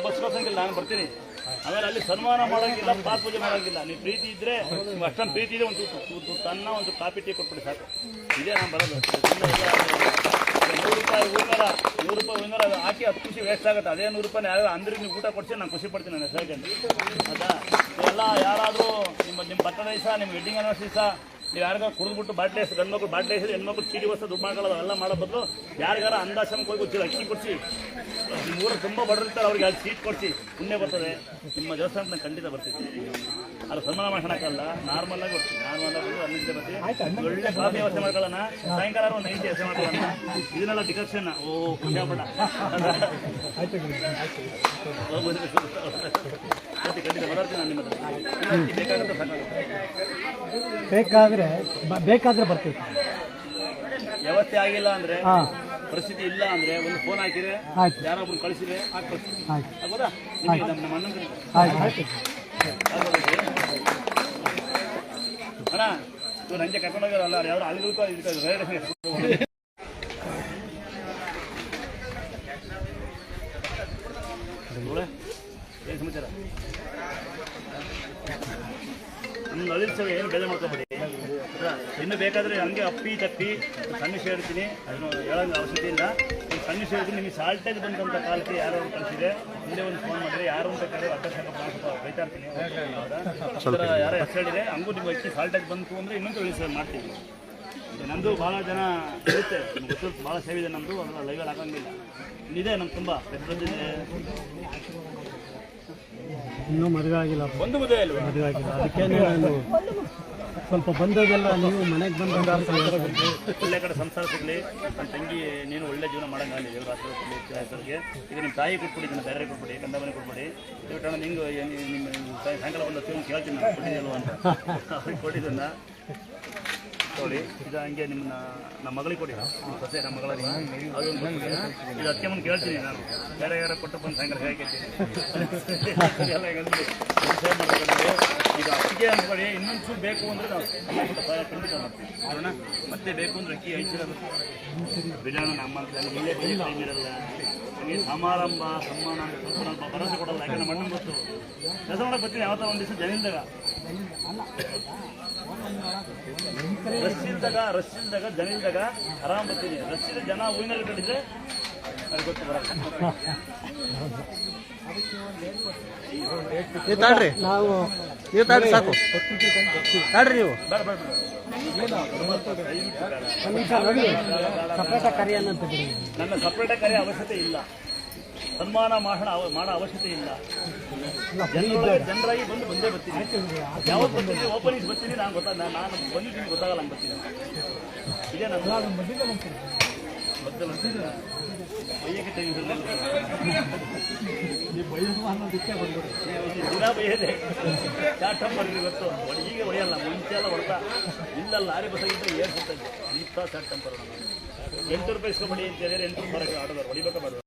Bus ಕಳ್ಸಂಗಿಲ್ಲ, ನಾನು ಬರ್ತೀನಿ. ಆಮೇಲೆ ಅಲ್ಲಿ ಸನ್ಮಾನ ಮಾಡೋಂಗಿಲ್ಲ, ಪಾದ ಪೂಜೆ ಮಾಡೋಂಗಿಲ್ಲ. ನೀವು ಪ್ರೀತಿ ಇದ್ದರೆ, ನೀವು ಅಷ್ಟೊಂದು ಪ್ರೀತಿ ಇದೆ, ಒಂದು ತನ್ನ ಒಂದು ಕಾಫಿ ಟೀ ಕೊಟ್ಬಿಡಿ ಸಾಕು. ಇದೇ ನಾನು ಬರೋದು. 100 ರೂಪಾಯಿ ಹೂವಿನ ಹಾಕಿ 10 ಖುಷಿ ವೇಸ್ಟ್ ಆಗುತ್ತೆ. ಅದೇ 100 ರೂಪಾಯಿ ಯಾರು ಅಂದ್ರೆ ನೀವು ಊಟ ಕೊಡ್ಸಿ ನಾನು ಖುಷಿ ಪಡ್ತೀನಿ. ನಾನು ಹೇಳ್ತೇನೆ ಆಯ್ತಾ. ಎಲ್ಲ ಯಾರಾದರೂ ನಿಮ್ಮ ಬರ್ತಡೇ ದಿವಸ, ನಿಮ್ಮ ವೆಡ್ಡಿಂಗ್ ಆನಿವರ್ಸರಿ ದಿವಸ ನೀವು ಯಾರಿಗಾರ ಕುಡಿದ್ಬಿಟ್ಟು ಬಾಟ್ಲಿ ಹೆಸರು ಗಂಡ್ಮಕ್ಳು ಬಾಟ್ಲಿ ಹೆಸರು ಹೆಣ್ಮಕ್ಳು ಚೀಟಿ ವಸ್ತು ದುಡ್ಡು ಮಾಡ್ಕೊಳ್ಳೋದು ಅವೆಲ್ಲ ಮಾಡೋ ಬದಲು ಯಾರಿಗಾರ ಅಂದಾಶ್ರಮಕ್ಕೆ ಹೋಗಿ ಗೊತ್ತಿಲ್ಲ ಅಕ್ಕಿ ಕೊಡಿಸಿ, ನಿಮ್ಮ ಊರು ತುಂಬ ಬಡರಿರ್ತಾರೆ ಅವ್ರಿಗೆ ಅಲ್ಲಿ ಸೀಟ್ ಕೊಡಿಸಿ ಪುಣ್ಯ ಬರ್ತದೆ. ನಿಮ್ಮ ದೇವಸ್ಥಾನಕ್ಕೆ ಖಂಡಿತ ಬರ್ತೀನಿ. ಅದು ಸನ್ಮಾನ ಮಾಡೋಕ್ಕಾಗಲ್ಲ, ನಾರ್ಮಲ್ ಆಗಿ ಬರ್ತೀನಿ. ನಾರ್ಮಲ್ ಆಗಿ ಅನ್ನಿಸ್ತೆ ಬರ್ತೀನಿ. ಒಳ್ಳೆ ಕಾಫಿ ವ್ಯವಸ್ಥೆ ಮಾಡ್ಕೊಳ್ಳೋಣ, ಸಾಯಂಕಾಲ ಒಂದು 9 ವ್ಯವಸ್ಥೆ ಮಾಡ್ಕೊಳ್ಳೋಣ. ಇದನ್ನೆಲ್ಲ ಡಿಕಕ್ಷನ್ ಖುಷಿ ಆಗ್ಬೇಡ. ಖಂಡಿತ ಬರೋರ್ತೀನಿ ನಾನು ನಿಮ್ಮ ಬೇಕಾದ್ರೆ ಬರ್ತೀವಿ. ವ್ಯವಸ್ಥೆ ಆಗಿಲ್ಲ ಅಂದ್ರೆ, ಪರಿಸ್ಥಿತಿ ಇಲ್ಲ ಅಂದ್ರೆ ಒಂದು ಫೋನ್ ಹಾಕಿದ್ರೆ, ಯಾರೊಬ್ರು ಕಳಿಸಿದ್ರೆ ಹಾಕ್ಕೊಡ್ತೀನಿ. ಆಗ್ಬೋದಾ? ನಿಮಗೆ ನಮ್ಮ ಅಣ್ಣನ ಅಣ್ಣ ಇವ್ರು ನಂಗೆ ಕರ್ಕೊಂಡೋಗ್ಯಾರಲ್ಲ, ಯಾರು ಅಲ್ಲಿ ಏನು ಸಮಾಚಾರ? ನಮ್ಮ ಅಳಿಸೋದು ಏನು ಬೇಜಾರು ಮಾಡ್ಕೊಬೇಡಿ. ಇನ್ನು ಬೇಕಾದರೆ ಹಂಗೆ ಅಪ್ಪಿ ತಪ್ಪಿ ಸಣ್ಣ ವಿಷಯ ಹೇಳ್ತೀನಿ, ಅದನ್ನು ಹೇಳೋಂಗೆ ಅವಶ್ಯಕತೆ ಇಲ್ಲ. ಸಣ್ಣ ವಿಷಯ ಹೇಳ್ತೀನಿ. ನಿಮಗೆ ಸಾಲ್ಟೇಜ್ ಬಂದಂಥ ಕಾಲಕ್ಕೆ ಯಾರೋ ಒಂದು ಕಳಿಸಿದೆ, ಮುಂದೆ ಒಂದು ಫೋನ್ ಮಾಡಿದ್ರೆ ಯಾರು ಅಂತ ಕೇಳಿದ್ರೆ ಅಡ್ರೆಸ್ ಬೈತಾ ಇರ್ತೀನಿ. ಹೌದಾ? ಯಾರೋ ಹೆಸರು ಹೇಳಿದ್ರೆ ಹಂಗೂ ನಿಮ್ಗೆ ಅಕ್ಕಿ ಸಾಲ್ಟೇಜ್ ಬಂತು ಅಂದರೆ ಇನ್ನೊಂದು ರಿಲೀಸ್ ಮಾಡ್ತೀವಿ. ನಮ್ಮದು ಭಾಳ ಜನ ಇರುತ್ತೆ, ಗೊತ್ತು, ಭಾಳ ಸೇವೆ ಇದೆ ನಮ್ಮದು. ಅದನ್ನು ಲೈವಲ್ಲಿ ಹಾಕೋಂಗಿಲ್ಲ. ಇದೆ ನಮ್ಗೆ ತುಂಬ ಬಂದಿದೆ. ಇನ್ನೂ ಮದುವೆ ಆಗಿಲ್ಲ. ಒಂದು ಮದುವೆ ಅಲ್ವಾ? ಮದುವೆ ಆಗಿಲ್ಲ, ಅದಕ್ಕೆ ನಾನು ಸ್ವಲ್ಪ ಬಂದದೆಲ್ಲ ನೀವು ಮನೆಗೆ ಬಂದು ಒಳ್ಳೆ ಕಡೆ ಸಂಸಾರ ಸಿಗಲಿ. ನನ್ನ ತಂಗಿ ನೀನು ಒಳ್ಳೆ ಜೀವನ ಮಾಡೋಂಗಾಗಲಿ ದೇವ್ರ ಆಶೀರ್ವಾದ ಹೆಸರಿಗೆ. ಈಗ ನಿಮ್ಮ ತಾಯಿ ಕೊಟ್ಬಿಡಿ, ನನ್ನ ಬೇರೆ ಕೊಟ್ಬಿಡಿ, ಕಂದ ಮನೆ ಕೊಟ್ಬಿಡಿ. ಇವತ್ತು ನಿಂಗೆ ನಿಮ್ಮ ಸಾಯಂಕಾಲ ಒಂದು ಕೇಳ್ತೀನಿ ನಾನು ಕೊಟ್ಟಿದ್ದಲ್ವ ಅಂತ. ಅವ್ರಿಗೆ ಕೊಟ್ಟಿದ್ದನ್ನು ನೋಡಿ, ಇದು ಹಂಗೆ ನಿಮ್ಮನ್ನ ನಮ್ಮ ಮಗಳಿಗೆ ಕೊಡಿ, ನಿಮ್ಮ ಸೊಸೆ ನಮ್ಮ ಮಗಳಿಗೆ ಅದೊಂದು ಇದು ಅದಕ್ಕೆ ಮುಂದೆ ಕೇಳ್ತೀನಿ ನಾನು. ಬೇರೆ ಯಾರು ಕೊಟ್ಟು ಬಂದು ಸಾಯಂಕಾಲ ಹೇಗಿರ್ತೀನಿ ಎಲ್ಲ ಹೇಳ್ಬಿಡಿ ಸೇವ್ ಮಾಡ್ಬೇಕಂದ್ರೆ. ಈಗ ಅಕ್ಕಿಗೆ ಅಂದ್ಕೊಳ್ಳಿ, ಇನ್ನೊಂದು ಬೇಕು ಅಂದರೆ ನಾವು ಖಂಡಿತ ಮಾಡ್ತೀವಿ. ನೋಡೋಣ, ಮತ್ತೆ ಬೇಕು ಅಂದರೆ ಅಕ್ಕಿ ಐತಿರೋದು ಬಿಡೋಣ. ನಮ್ಮ ಇಲ್ಲೇ ಟೈಮ್ ಇರಲ್ಲ. ನಮಗೆ ಸಮಾರಂಭ ಸನ್ಮಾನ ಸ್ವಲ್ಪ ಸ್ವಲ್ಪ ಭರವಸೆ ಕೊಡಲ್ಲ. ಯಾಕೆ ನಮ್ಮ ಅಣ್ಣನ ಗೊತ್ತು ಕೆಲಸ ಮಾಡಕ್ಕೆ ಬರ್ತೀನಿ. ಯಾವತ್ತ ಒಂದು ದಿವಸ ಜನಿಲ್ದಾಗ ರಶ್ ಇಲ್ದಾಗ ಜನಿಲ್ದಾಗ ಆರಾಮ್ ಬರ್ತೀನಿ. ರಶ್ ಜನ ಹೂವಿನಲ್ಲಿ ಕಟ್ಟಿದ್ರೆ ಅದು ಗೊತ್ತು ಬರಲ್ಲ. ನಾವು ತಾಡ್ರಿ ಸಾಕು, ತಾಡ್ರಿ ನೀವು ಬೇಡ ಬೇಡ ಸಪ್ರೇಟ ಕರಿ ಅನ್ನಂತ ನನ್ನ ಸಪ್ರೇಟ ಕರೆ ಅವಶ್ಯಕತೆ ಇಲ್ಲ. ಸನ್ಮಾನ ಮಾಡೋ ಅವಶ್ಯಕತೆ ಇಲ್ಲ. ಜನರಾಗಿ ಬಂದೇ ಬರ್ತೀನಿ. ಯಾವಾಗ ಬರ್ತೀನಿ, ಓಪನಿಂಗ್ಸ್ ಬರ್ತೀನಿ. ನಾನು ಬಂದಿದ್ದೀನಿ ಗೊತ್ತಾಗಲ್ಲ, ಹಂಗೆ ಬರ್ತೀನಿ. ಇದೇ ನನ್ನ ಬೈಯಕ್ಕೆ ಟೈಮ್ ಇಲ್ಲ. ದಿನ ಬೈಯದೆ ಚಾಟಂಬರ್ ಇವತ್ತು ಈಗ ಹೊಡೆಯಲ್ಲ, ಮುಂಚೆ ಎಲ್ಲ ಹೊಡೆದ ಇಲ್ಲ. ಲಾರಿ ಬಸ್ಸಾಗಿದ್ದರೆ ಏರ್ಸುತ್ತೆ. 20 ಚಾಟಂಬರ್ 8 ರೂಪಾಯಿ ಇಸ್ಕೊಬೇಡಿ ಅಂತ ಹೇಳಿದ್ರೆ 8 ರೂಪಾಯಿ ಆಟೋದವ್ರು ಹೊಡಿಬೇಕಾ